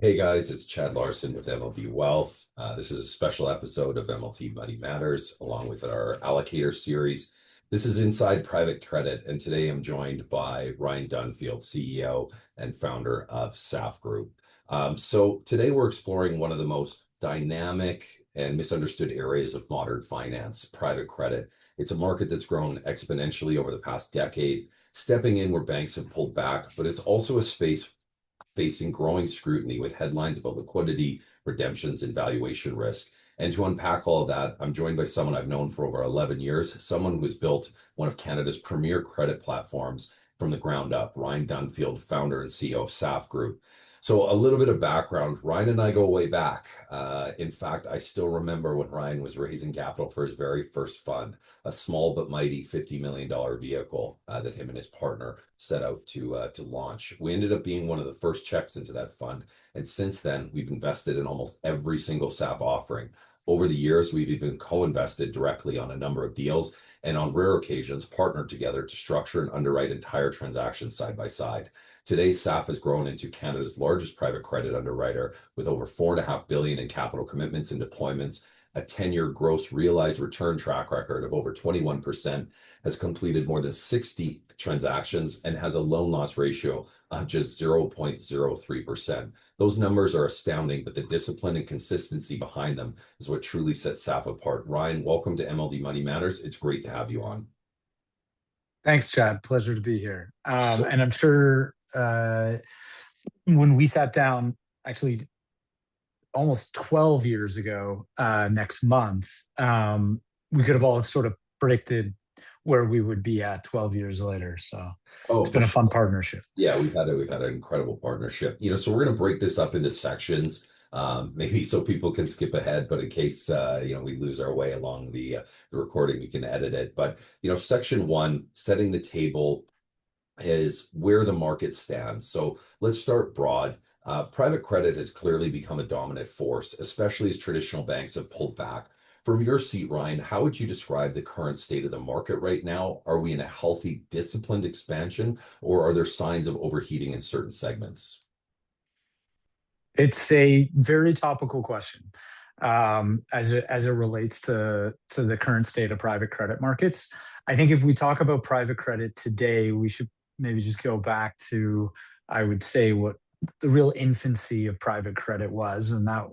Hey guys, it's Chad Larson with MLD Wealth. This is a special episode of MLD Money Matters, along with our Allocator Series. This is Inside Private Credit, and today I'm joined by Ryan Dunfield, CEO and founder of SAF Group. So today we're exploring one of the most dynamic and misunderstood areas of modern finance, private credit. It's a market that's grown exponentially over the past decade, stepping in where banks have pulled back, but it's also a space facing growing scrutiny with headlines about liquidity, redemptions, and valuation risk. And to unpack all of that, I'm joined by someone I've known for over 11 years, someone who's built one of Canada's premier credit platforms from the ground up, Ryan Dunfield, founder and CEO of SAF Group. So a little bit of background, Ryan and I go way back. In fact, I still remember when Ryan was raising capital for his very first fund, a small but mighty $50 million vehicle that him and his partner set out to launch. We ended up being one of the first checks into that fund. And since then, we've invested in almost every single SAF offering. Over the years, we've even co-invested directly on a number of deals and on rare occasions partnered together to structure and underwrite entire transactions side by side. Today, SAF has grown into Canada's largest private credit underwriter with over $4.5 billion in capital commitments and deployments, a 10-year gross realized return track record of over 21%, has completed more than 60 transactions, and has a loan loss ratio of just 0.03%. Those numbers are astounding, but the discipline and consistency behind them is what truly sets SAF apart. Ryan, welcome to MLD Money Matters. It's great to have you on. Thanks, Chad. Pleasure to be here. So, And I'm sure when we sat down, actually almost 12 years ago, next month, we could have all sort of predicted where we would be at 12 years later. So oh, it's for been a fun sure. partnership. Yeah, we've had an incredible partnership. So we're going to break this up into sections, maybe so people can skip ahead, but in case we lose our way along the recording, we can edit it. But section one, setting the table, is where the market stands. So let's start broad. Private credit has clearly become a dominant force, especially as traditional banks have pulled back. From your seat, Ryan, how would you describe the current state of the market right now? Are we in a healthy, disciplined expansion, or are there signs of overheating in certain segments? It's a very topical question as it relates to the current state of private credit markets. I think if we talk about private credit today, we should maybe just go back to, I would say, what the real infancy of private credit was, and that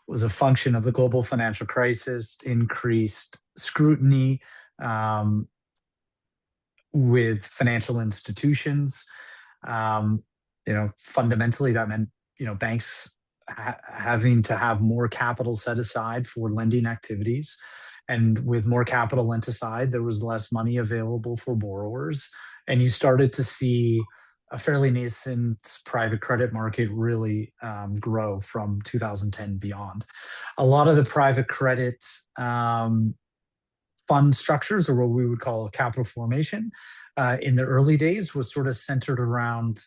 was a function of the global financial crisis, increased scrutiny with financial institutions. Fundamentally, that meant banks having to have more capital set aside for lending activities. And with more capital lent aside, there was less money available for borrowers. And you started to see a fairly nascent private credit market really grow from 2010 beyond. A lot of the private credit fund structures, or what we would call capital formation, in the early days was sort of centered around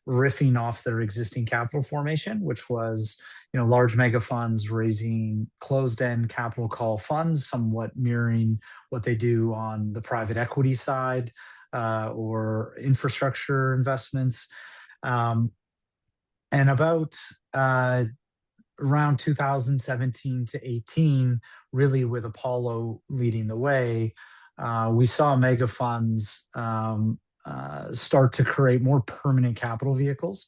riffing off their existing capital formation, which was large mega funds raising closed-end capital call funds, somewhat mirroring what they do on the private equity side or infrastructure investments. And about around 2017 to 18, really with Apollo leading the way, we saw mega funds start to create more permanent capital vehicles,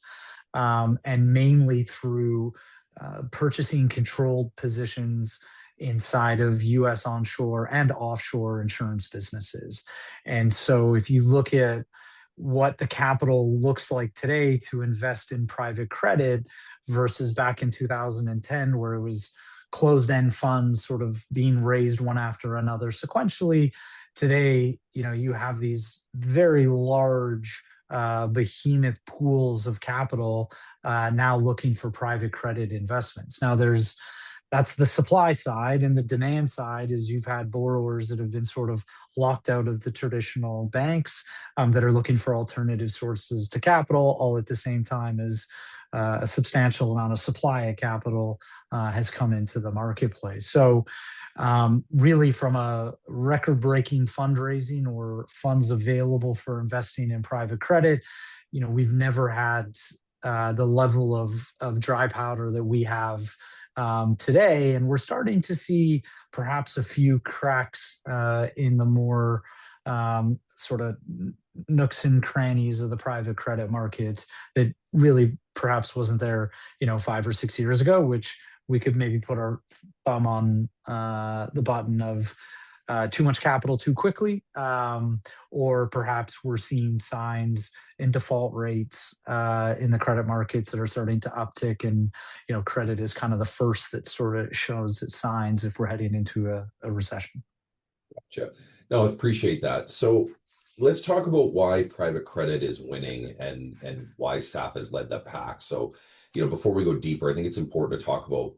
and mainly through purchasing controlled positions inside of US onshore and offshore insurance businesses. And so if you look at what the capital looks like today to invest in private credit versus back in 2010, where it was closed-end funds sort of being raised one after another sequentially, today, you have these very large behemoth pools of capital now looking for private credit investments. Now, that's the supply side, and the demand side is you've had borrowers that have been sort of locked out of the traditional banks that are looking for alternative sources to capital, all at the same time as a substantial amount of supply of capital has come into the marketplace. So really, from a record-breaking fundraising or funds available for investing in private credit, we've never had the level of dry powder that we have today, and we're starting to see perhaps a few cracks in the more sort of nooks and crannies of the private credit markets that really perhaps wasn't there, 5 or 6 years ago, which we could maybe put our thumb on the button of too much capital too quickly, or perhaps we're seeing signs in default rates in the credit markets that are starting to uptick, and credit is kind of the first that sort of shows its signs if we're heading into a recession. Gotcha. No, I appreciate that. So let's talk about why private credit is winning and why SAF has led the pack. So, before we go deeper, I think it's important to talk about,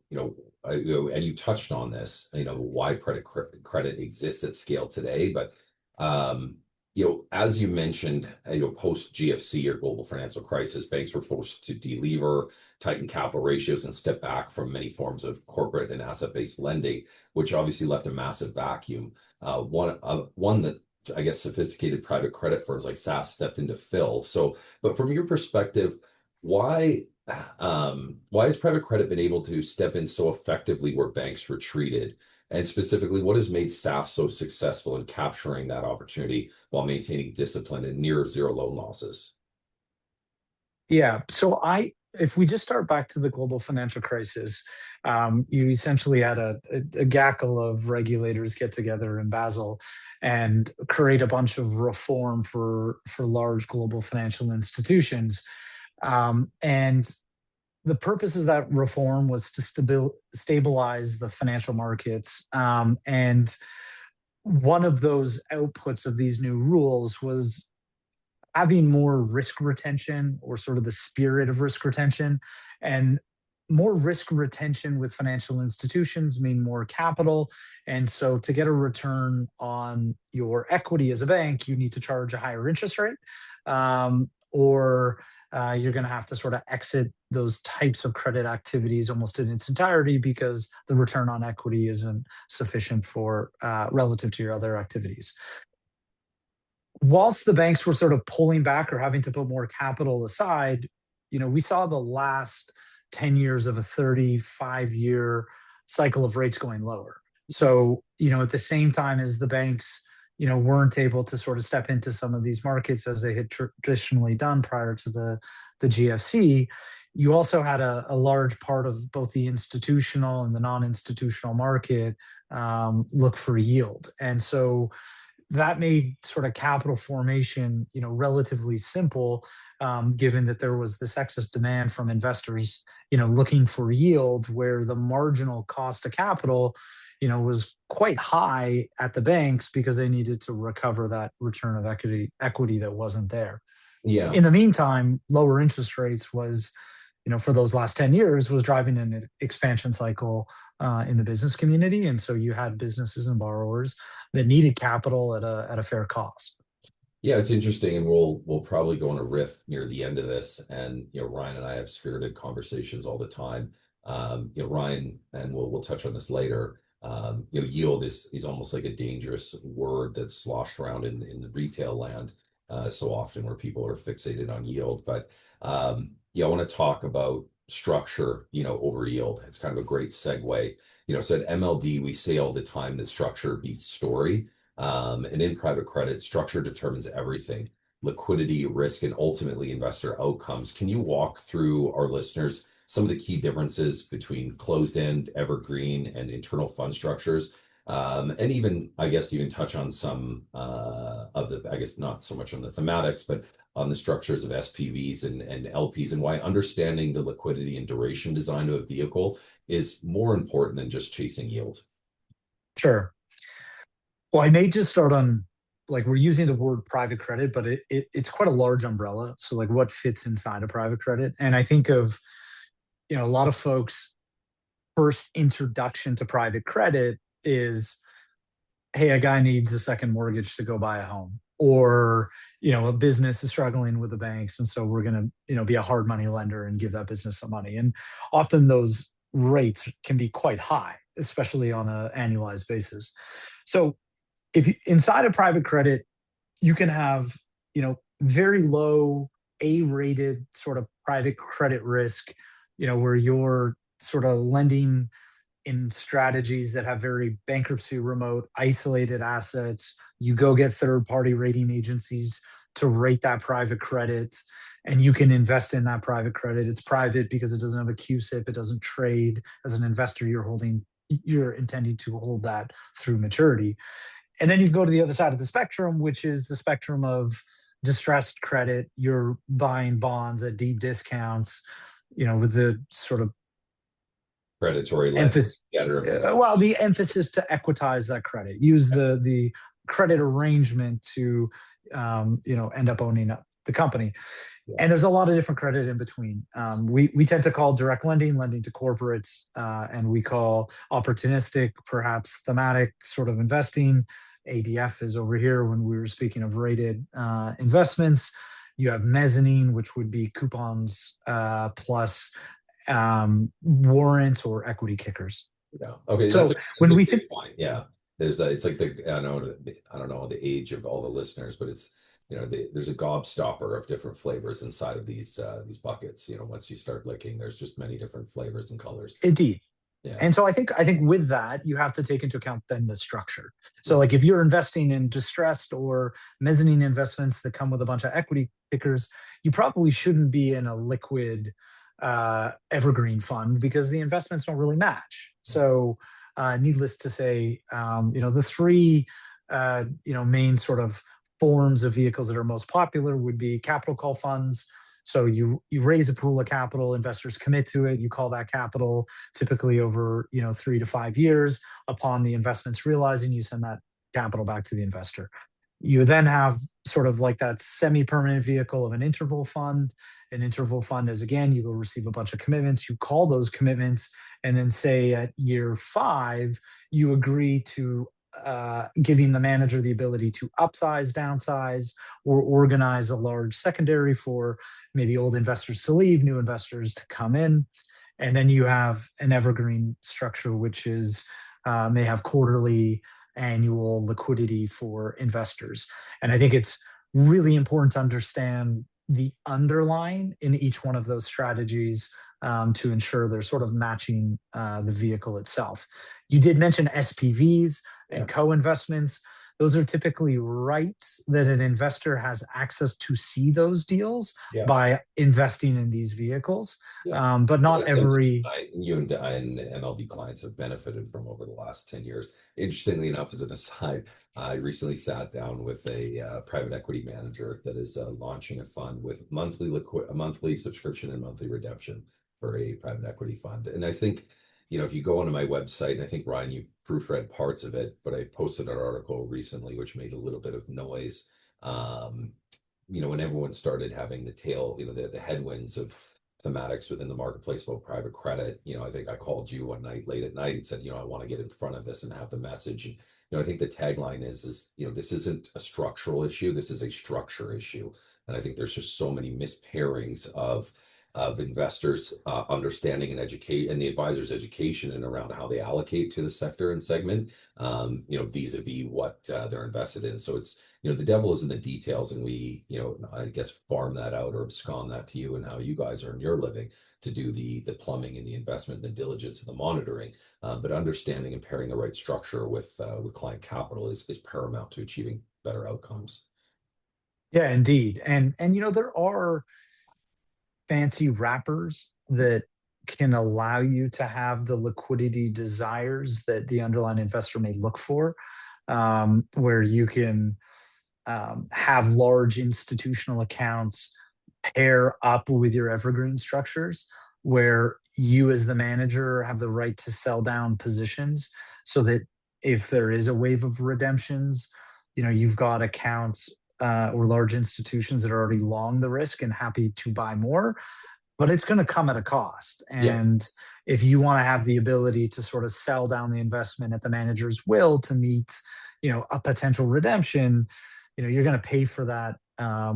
and you touched on this, why credit exists at scale today. But, as you mentioned, post GFC or global financial crisis, banks were forced to delever, tighten capital ratios, and step back from many forms of corporate and asset-based lending, which obviously left a massive vacuum. One that I guess sophisticated private credit firms like SAF stepped in to fill. So, but from your perspective, why has private credit been able to step in so effectively where banks retreated? And specifically, what has made SAF so successful in capturing that opportunity while maintaining discipline and near zero loan losses? Yeah. So if we just start back to the global financial crisis, you essentially had a gaggle of regulators get together in Basel and create a bunch of reform for large global financial institutions. And the purpose of that reform was to stabilize the financial markets. And one of those outputs of these new rules was having more risk retention, or sort of the spirit of risk retention. And more risk retention with financial institutions mean more capital. And so to get a return on your equity as a bank, you need to charge a higher interest rate, or you're going to have to sort of exit those types of credit activities almost in its entirety because the return on equity isn't sufficient for relative to your other activities. Whilst the banks were sort of pulling back or having to put more capital aside, we saw the last 10 years of a 35-year cycle of rates going lower. So, at the same time as the banks, weren't able to sort of step into some of these markets as they had traditionally done prior to the GFC, you also had a large part of both the institutional and the non-institutional market look for yield. And so that made sort of capital formation, relatively simple, given that there was this excess demand from investors, looking for yield, where the marginal cost of capital, was quite high at the banks because they needed to recover that return of equity that wasn't there. Yeah. In the meantime, lower interest rates was, for those last 10 years, was driving an expansion cycle in the business community. And so you had businesses and borrowers that needed capital at a fair cost. Yeah, it's interesting, and we'll probably go on a riff near the end of this. And Ryan and I have spirited conversations all the time. Ryan, and we'll touch on this later. Yield is almost like a dangerous word that's sloshed around in the retail land so often, where people are fixated on yield. But I want to talk about structure, over yield. It's kind of a great segue. So at MLD, we say all the time that structure beats story. And in private credit, structure determines everything: liquidity, risk, and ultimately investor outcomes. Can you walk through our listeners some of the key differences between closed-end, evergreen, and internal fund structures? And even, I guess, even touch on some of the, I guess, not so much on the thematics, but on the structures of SPVs and LPs, and why understanding the liquidity and duration design of a vehicle is more important than just chasing yield. Sure. Well, I may just start on, like, we're using the word private credit, but it's quite a large umbrella. So, like, what fits inside of private credit? And I think of, a lot of folks' first introduction to private credit is, hey, a guy needs a second mortgage to go buy a home, or a business is struggling with the banks, and so we're going to be a hard money lender and give that business some money. And often those rates can be quite high, especially on an annualized basis. So if you, inside of private credit, you can have very low A-rated sort of private credit risk, where you're sort of lending in strategies that have very bankruptcy remote, isolated assets. You go get third party rating agencies to rate that private credit, and you can invest in that private credit. It's private because it doesn't have a QSIP, it doesn't trade. As an investor, you're intending to hold that through maturity. And then you go to the other side of the spectrum, which is the spectrum of distressed credit. You're buying bonds at deep discounts, with the sort of Predatory lending. emphasis. Well, the emphasis to equitize that credit, use the credit arrangement to, end up owning up the company. Yeah. And there's a lot of different credit in between. We tend to call direct lending to corporates, and we call opportunistic, perhaps thematic sort of investing. ADF is over here when we were speaking of rated investments. You have mezzanine, which would be coupons plus warrants or equity kickers. Yeah. Okay. So that's when a we great think, point. Yeah. It's like I don't know the age of all the listeners, but it's there's a gobstopper of different flavors inside of these buckets. Once you start licking, there's just many different flavors and colors. indeed. Yeah. And so I think with that, you have to take into account then the structure. So Yeah. like if you're investing in distressed or mezzanine investments that come with a bunch of equity kickers, you probably shouldn't be in a liquid evergreen fund because the investments don't really match. So needless to say, the three main sort of forms of vehicles that are most popular would be capital call funds. So you raise a pool of capital, investors commit to it, you call that capital typically over 3 to 5 years. Upon the investments realizing, you send that capital back to the investor. You then have sort of like that semi-permanent vehicle of an interval fund. An interval fund is, again, you go receive a bunch of commitments, you call those commitments, and then say at year 5, you agree to giving the manager the ability to upsize, downsize, or organize a large secondary for maybe old investors to leave, new investors to come in. And then you have an evergreen structure, which is may have quarterly, annual liquidity for investors. And I think it's really important to understand the underlying in each one of those strategies to ensure they're sort of matching the vehicle itself. You did mention SPVs and co-investments. Those are typically rights that an investor has access to see those deals by investing in these vehicles. But not every... You and MLD clients have benefited from over the last 10 years. Interestingly enough, as an aside, I recently sat down with a private equity manager that is launching a fund with monthly subscription and monthly redemption for a private equity fund. And I think, if you go onto my website, and I think, Ryan, you proofread parts of it, but I posted an article recently which made a little bit of noise. When everyone started having the headwinds of thematics within the marketplace about private credit, I think I called you one night late at night and said, I want to get in front of this and have the message. And, I think the tagline is this isn't a structural issue, this is a structure issue. And I think there's just so many mispairings of investors understanding and educate and the advisors' education and around how they allocate to the sector and segment, vis-a-vis what they're invested in. So it's, the devil is in the details, and we, I guess, farm that out or abscond that to you and how you guys earn your living to do the plumbing and the investment and the diligence and the monitoring. But understanding and pairing the right structure with client capital is paramount to achieving better outcomes. Yeah, indeed. And there are fancy wrappers that can allow you to have the liquidity desires that the underlying investor may look for, where you can have large institutional accounts pair up with your evergreen structures, where you as the manager have the right to sell down positions so that if there is a wave of redemptions, you've got accounts or large institutions that are already long the risk and happy to buy more, but it's going to come at a cost. And if you want to have the ability to sort of sell down the investment at the manager's will to meet, a potential redemption, you're going to pay for that,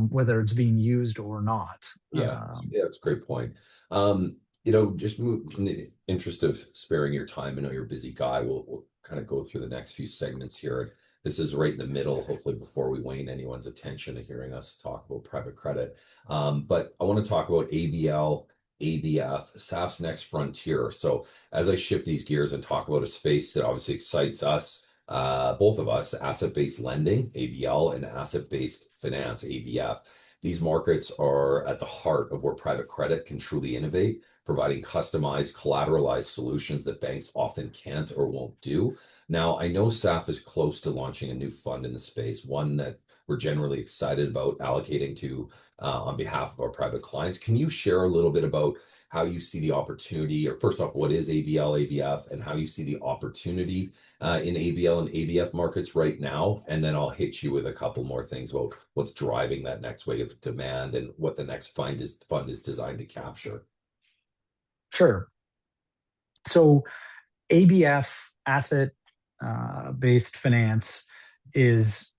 whether it's being used or not. That's a great point. Just in the interest of sparing your time, I know you're a busy guy. We'll kind of go through the next few segments here. This is right in the middle, hopefully before we wane anyone's attention to hearing us talk about private credit. But I want to talk about ABL, ABF, SAF's next frontier. So as I shift these gears and talk about a space that obviously excites us, both of us, asset-based lending, ABL, and asset-based finance, ABF. These markets are at the heart of where private credit can truly innovate, providing customized, collateralized solutions that banks often can't or won't do. Now, I know SAF is close to launching a new fund in the space, one that we're generally excited about allocating to on behalf of our private clients. Can you share a little bit about how you see the opportunity, or first off, what is ABL, ABF, and how you see the opportunity in ABL and ABF markets right now? And then I'll hit you with a couple more things about what's driving that next wave of demand and what the next fund is designed to capture. Sure. So ABF, asset based finance, is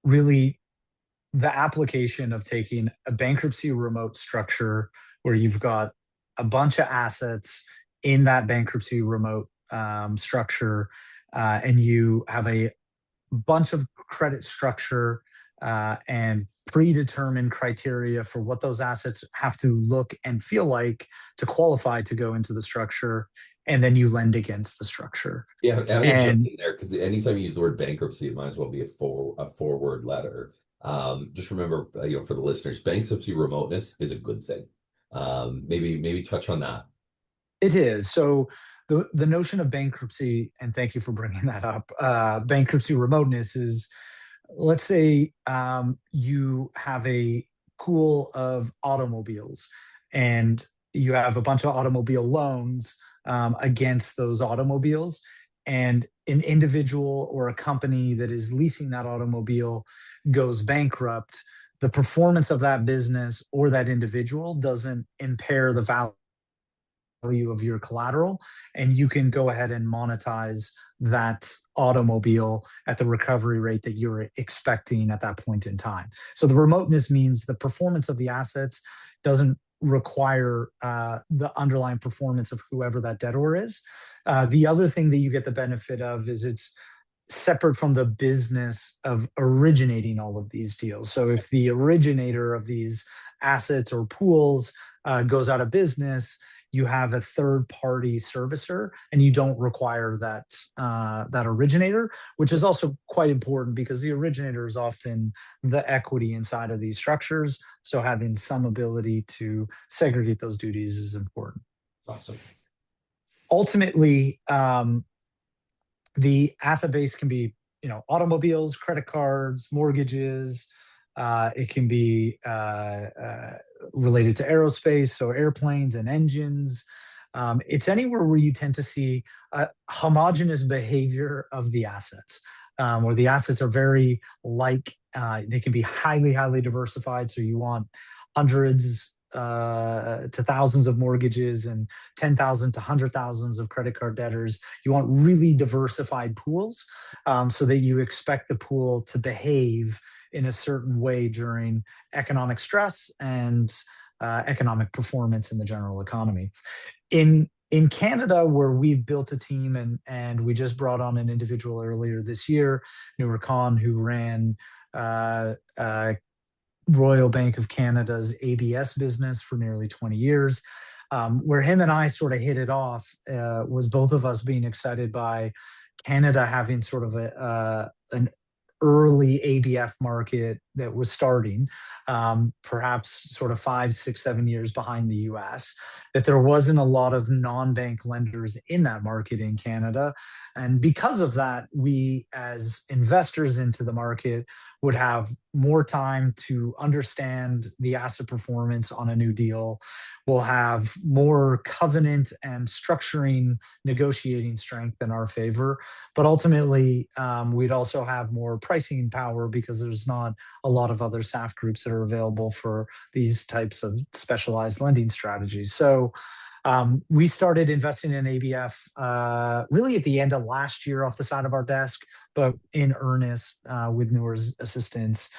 really the application of taking a bankruptcy remote structure where you've got a bunch of assets in that bankruptcy remote structure, and you have a bunch of credit structure and predetermined criteria for what those assets have to look and feel like to qualify to go into the structure, and then you lend against the structure. Yeah, I will jump And in there because anytime you use the word bankruptcy, it might as well be a forward letter. Just remember, for the listeners, bankruptcy remoteness is a good thing. Maybe touch on that. it is. So the notion of bankruptcy, and thank you for bringing that up, bankruptcy remoteness is, let's say you have a pool of automobiles and you have a bunch of automobile loans against those automobiles, and an individual or a company that is leasing that automobile goes bankrupt. The performance of that business or that individual doesn't impair the value of your collateral, and you can go ahead and monetize that automobile at the recovery rate that you're expecting at that point in time. So the remoteness means the performance of the assets doesn't require the underlying performance of whoever that debtor is. The other thing that you get the benefit of is it's separate from the business of originating all of these deals. So if the originator of these assets or pools goes out of business, you have a third party servicer and you don't require that originator, which is also quite important because the originator is often the equity inside of these structures. So having some ability to segregate those duties is important. Awesome. Ultimately, the asset base can be, automobiles, credit cards, mortgages. It can be related to aerospace, so airplanes and engines. It's anywhere where you tend to see a homogeneous behavior of the assets, where the assets are very they can be highly, highly diversified. So you want hundreds to thousands of mortgages and 10,000 to 100,000s of credit card debtors. You want really diversified pools, so that you expect the pool to behave in a certain way during economic stress and economic performance in the general economy. In Canada, where we've built a team and we just brought on an individual earlier this year, Noor Khan, who ran Royal Bank of Canada's ABS business for nearly 20 years. Where him and I sort of hit it off was both of us being excited by Canada having sort of an early ABF market that was starting, perhaps sort of 5, 6, 7 years behind the US, that there wasn't a lot of non-bank lenders in that market in Canada. And because of that, we as investors into the market would have more time to understand the asset performance on a new deal. We'll have more covenant and structuring negotiating strength in our favor. But ultimately, we'd also have more pricing power because there's not a lot of other SAF groups that are available for these types of specialized lending strategies. So we started investing in ABF really at the end of last year off the side of our desk, but in earnest with Noor's assistance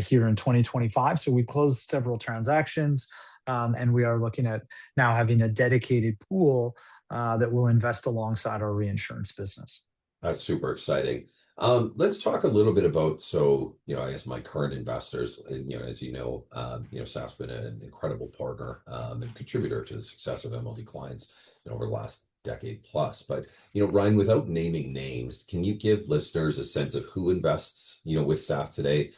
here in 2025. So we closed several transactions, and we are looking at now having a dedicated pool that will invest alongside our reinsurance business. That's super exciting. Let's talk a little bit about, so, I guess my current investors, as SAF's been an incredible partner and contributor to the success of MLD clients over the last decade plus. But, Ryan, without naming names, can you give listeners a sense of who invests, with SAF today?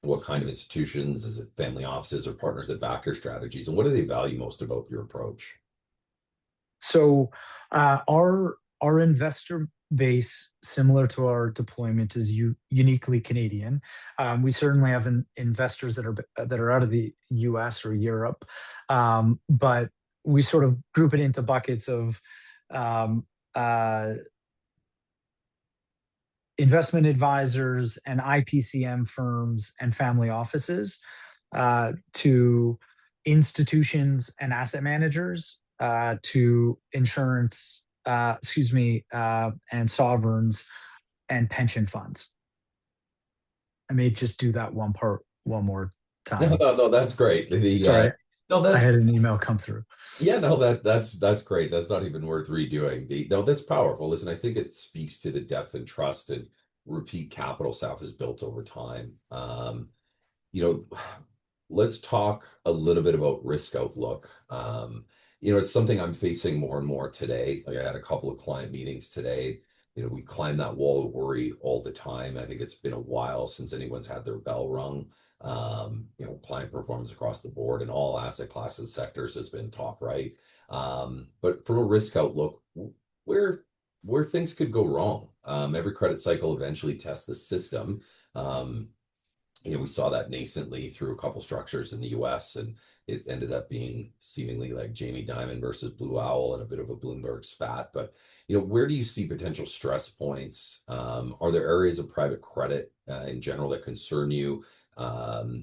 What kind of institutions? Is it family offices or partners that back your strategies? And what do they value most about your approach? So our investor base, similar to our deployment, is uniquely Canadian. We certainly have investors that are out of the U.S. or Europe, but we sort of group it into buckets of um, uh, investment advisors and IPCM firms and family offices, to institutions and asset managers, to insurance, and sovereigns and pension funds. I may just do that one part one more No, time. no, no, that's great. Sorry, No, I that's had an email come through. Yeah, no, that's great. That's not even worth redoing. No, that's powerful. Listen, I think it speaks to the depth and trust and repeat capital South has built over time. You know, let's talk a little bit about risk outlook. It's something I'm facing more and more today. Like I had a couple of client meetings today. We climb that wall of worry all the time. I think it's been a while since anyone's had their bell rung. Client performance across the board in all asset classes, sectors has been top right. But from a risk outlook, where where things could go wrong. Every credit cycle eventually tests the system. Um, we saw that nascently through a couple structures in the US, and it ended up being seemingly like Jamie Dimon versus Blue Owl and a bit of a Bloomberg spat. But, where do you see potential stress points? Are there areas of private credit in general that concern you?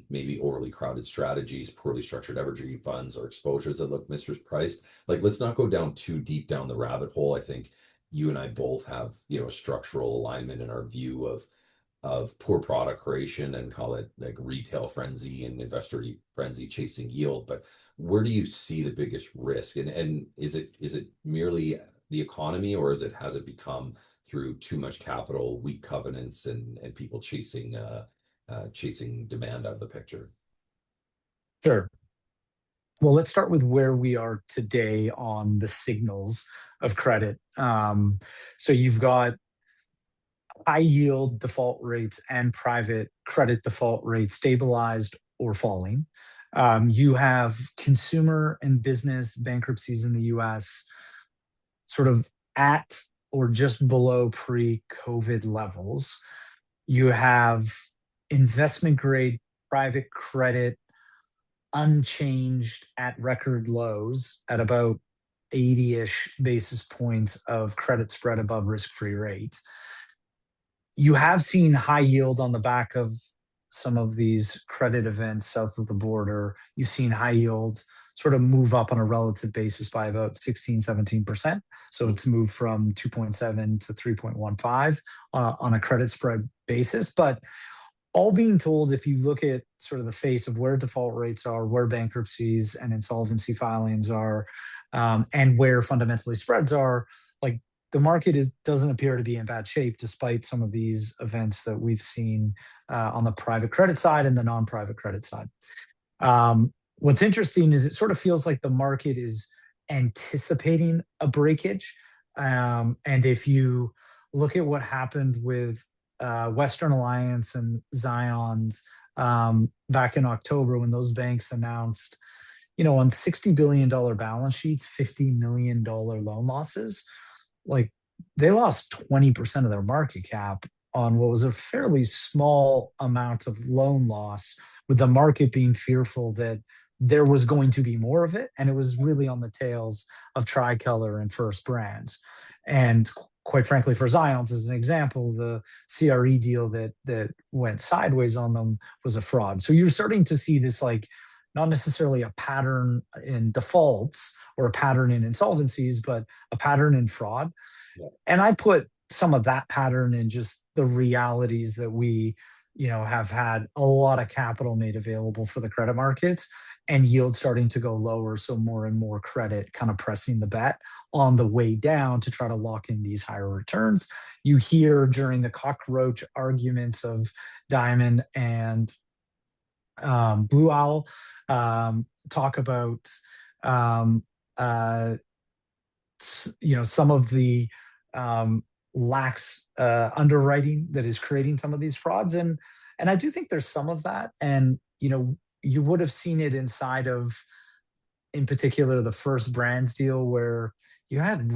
Maybe overly crowded strategies, poorly structured evergreen funds, or exposures that look mispriced. Like, let's not go down too deep down the rabbit hole. I think you and I both have, a structural alignment in our view of poor product creation and call it like retail frenzy and investor frenzy chasing yield. But where do you see the biggest risk? And is it merely the economy, or has it become through too much capital, weak covenants, and people chasing demand out of the picture? Sure. Well, let's start with where we are today on the signals of credit. So you've got high yield default rates and private credit default rates stabilized or falling. You have consumer and business bankruptcies in the US sort of at or just below pre COVID levels. You have investment grade private credit unchanged at record lows at about 80-ish basis points of credit spread above risk-free rate. You have seen high yield on the back of some of these credit events south of the border. You've seen high yield sort of move up on a relative basis by about 16, 17%. So it's moved from 2.7 to 3.15 on a credit spread basis. But all being told, if you look at sort of the face of where default rates are, where bankruptcies and insolvency filings are, and where fundamentally spreads are, like the market doesn't appear to be in bad shape despite some of these events that we've seen on the private credit side and the non-private credit side. What's interesting is it sort of feels like the market is anticipating a breakage. And if you look at what happened with Western Alliance and Zion's back in October when those banks announced, on $60 billion balance sheets, $50 million loan losses, like they lost 20% of their market cap on what was a fairly small amount of loan loss, with the market being fearful that there was going to be more of it. And it was really on the tails of Tricolor and First Brands. And quite frankly, for Zion's as an example, the CRE deal that went sideways on them was a fraud. So you're starting to see this, like, not necessarily a pattern in defaults or a pattern in insolvencies, but a pattern in fraud. Yeah. And I put some of that pattern in just the realities that we have had a lot of capital made available for the credit markets and yield starting to go lower. So more and more credit kind of pressing the bet on the way down to try to lock in these higher returns. You hear during the cockroach arguments of Diamond and Blue Owl talk about um, uh, some of the lax underwriting that is creating some of these frauds, and I do think there's some of that, and you would have seen it inside of, in particular, the first brands deal where you had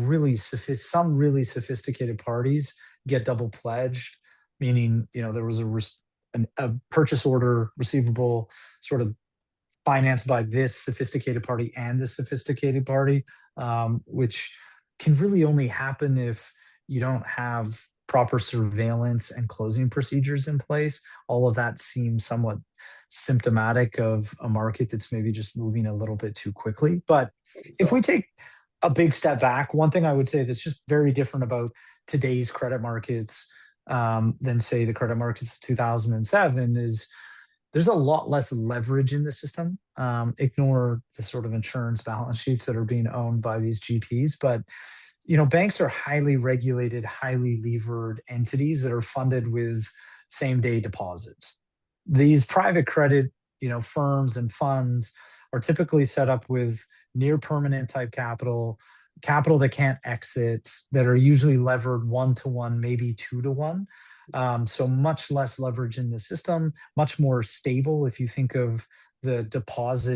some really sophisticated parties get double pledged, meaning there was a purchase order receivable sort of financed by this sophisticated party and this sophisticated party, which can really only happen if you don't have proper surveillance and closing procedures in place. All of that seems somewhat symptomatic of a market that's maybe just moving a little bit too quickly. But if So we take a big step back, one thing I would say that's just very different about today's credit markets than, say, the credit markets of 2007 is there's a lot less leverage in the system. Ignore the sort of insurance balance sheets that are being owned by these GPs, but banks are highly regulated, highly levered entities that are funded with same day deposits. These private credit, firms and funds are typically set up with near permanent type capital, capital that can't exit, that are usually levered 1 to 1, maybe 2 to 1. So much less leverage in the system, much more stable. If you think of the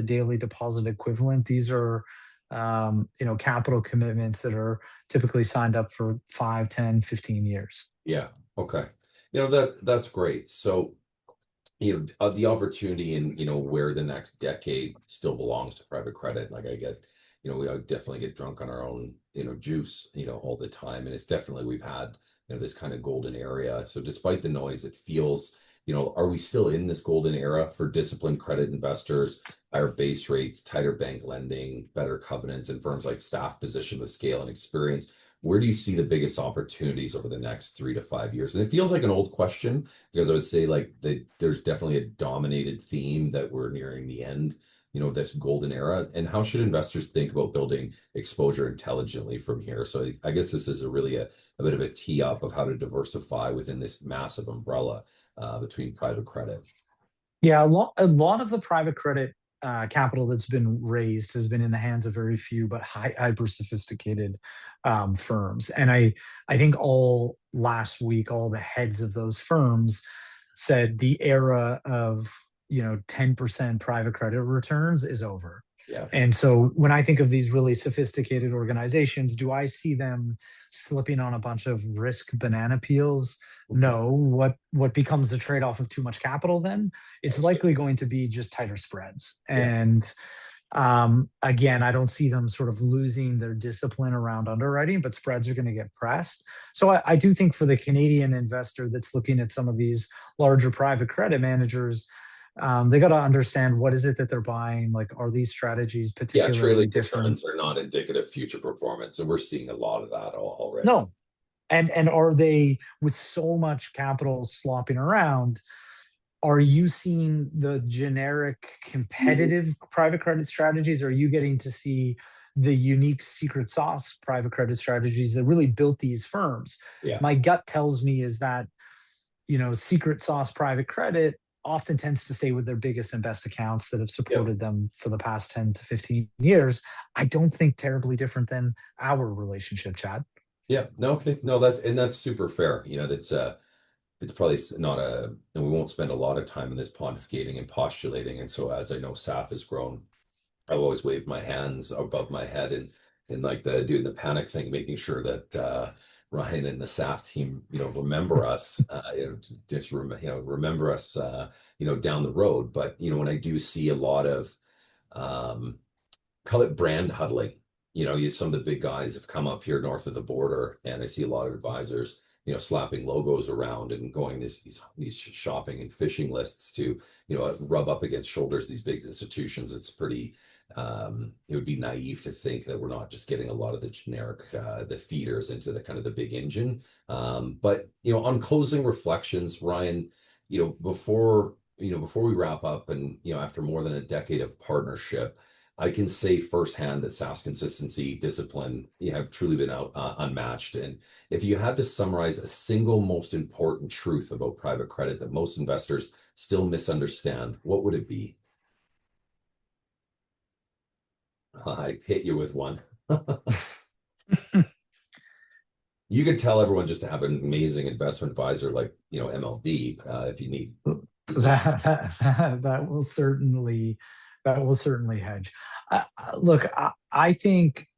daily deposit equivalent, these are capital commitments that are typically signed up for 5, 10, 15 years. yeah, okay. That's great. So the opportunity and where the next decade still belongs to private credit. Like I get, we definitely get drunk on our own juice all the time, and it's definitely we've had this kind of golden area. So despite the noise, it feels are we still in this golden era for disciplined credit investors, higher base rates, tighter bank lending, better covenants, and firms like SAF positioned with scale and experience? Where do you see the biggest opportunities over the next 3 to 5 years? And it feels like an old question, because I would say like there's definitely a dominated theme that we're nearing the end, of this golden era. And how should investors think about building exposure intelligently from here? So I guess this is a bit of a tee up of how to diversify within this massive umbrella between private credit. Yeah, a lot of the private credit capital that's been raised has been in the hands of very few but hyper sophisticated firms. And I think all last week, all the heads of those firms said the era of 10% private credit returns is over. Yeah. And so when I think of these really sophisticated organizations, do I see them slipping on a bunch of risk banana peels? No. What becomes the trade-off of too much capital then? It's likely going to be just tighter spreads. Yeah. And again, I don't see them sort of losing their discipline around underwriting, but spreads are going to get pressed. So I do think for the Canadian investor that's looking at some of these larger private credit managers, they got to understand what is it that they're buying. Like, are these strategies Yeah, particularly trailing different? returns are not indicative of future performance, and we're seeing a lot of that already. No. And are they, with so much capital slopping around, are you seeing the generic competitive private credit strategies? Or are you getting to see the unique secret sauce private credit strategies that really built these firms? Yeah. My gut tells me is that secret sauce private credit often tends to stay with their biggest and best accounts that have supported them for the past 10 to 15 years. I don't think terribly different than our relationship, Chad. Yeah. No, okay. No, that's super fair. It's probably not and we won't spend a lot of time in this pontificating and postulating. And so as I know SAF has grown, I've always waved my hands above my head and like doing the panic thing, making sure that Ryan and the SAF team, remember us, remember us, down the road. But when I do see a lot of um, call it brand huddling. Some of the big guys have come up here north of the border, and I see a lot of advisors, slapping logos around and going these shopping and fishing lists to, rub up against shoulders these big institutions. It's pretty. It would be naive to think that we're not just getting a lot of the generic, the feeders into the kind of the big engine. But on closing reflections, Ryan, before we wrap up, and after more than a decade of partnership, I can say firsthand that SAF's consistency, discipline, have truly been unmatched. And if you had to summarize a single most important truth about private credit that most investors still misunderstand, what would it be? I hit you with one. You could tell everyone just to have an amazing investment advisor like MLD if you need. That will certainly hedge. Look, I think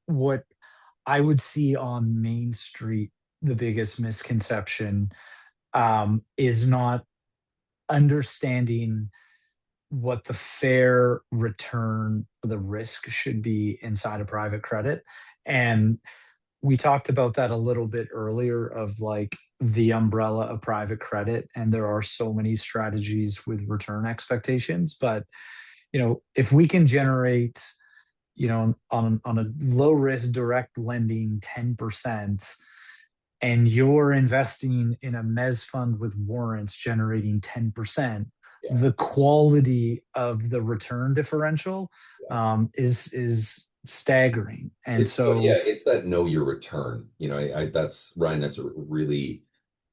what I would see on Main Street, the biggest misconception is not understanding what the fair return for the risk should be inside of private credit. And we talked about that a little bit earlier of like the umbrella of private credit. And there are so many strategies with return expectations. But, if we can generate, on a low risk direct lending 10%, and you're investing in a mezz fund with warrants generating 10%, Yeah. the quality of the return differential is staggering. And so, It's that know your return. That's Ryan. That's a really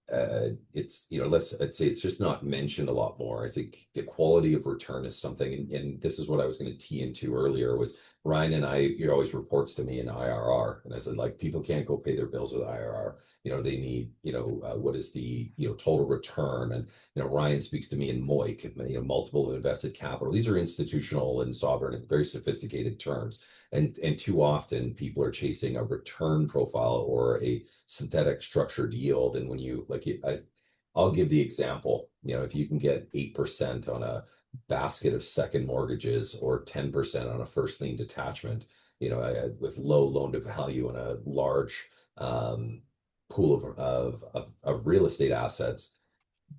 let's say it's just not mentioned a lot more. I think the quality of return is something, and this is what I was going to tee into earlier was Ryan and I, always reports to me in IRR. And I said, like, people can't go pay their bills with IRR. They need, what is the, total return? And, Ryan speaks to me in MOIC, multiple invested capital. These are institutional and sovereign and very sophisticated terms. And too often people are chasing a return profile or a synthetic structured yield. And when I'll give the example, if you can get 8% on a basket of second mortgages or 10% on a first lien detachment, with low loan to value and a large pool of real estate assets,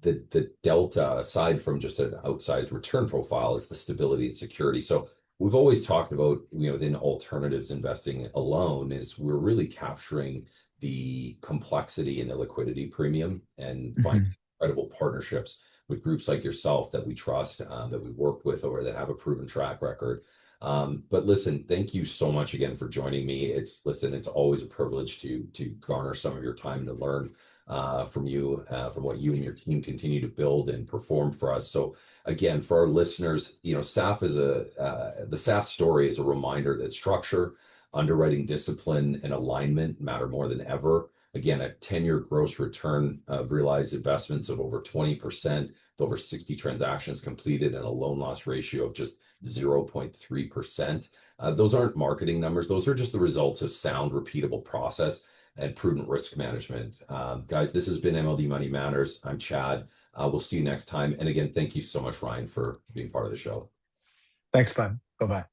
the delta, aside from just an outsized return profile, is the stability and security. So we've always talked about, within alternatives investing alone, is we're really capturing the complexity and illiquidity premium and finding mhm. incredible partnerships with groups like yourself that we trust, that we've worked with, or that have a proven track record. But listen, thank you so much again for joining me. It's always a privilege to garner some of your time to learn from you, from what you and your team continue to build and perform for us. So again, for our listeners, SAF is the SAF story is a reminder that structure, underwriting discipline, and alignment matter more than ever. Again, a 10-year gross return of realized investments of over 20%, with over 60 transactions completed, and a loan loss ratio of just 0.3%. Those aren't marketing numbers. Those are just the results of sound, repeatable process and prudent risk management. Guys, this has been MLD Money Matters. I'm Chad. We'll see you next time. And again, thank you so much, Ryan, for being part of the show. Thanks, bud. Bye bye.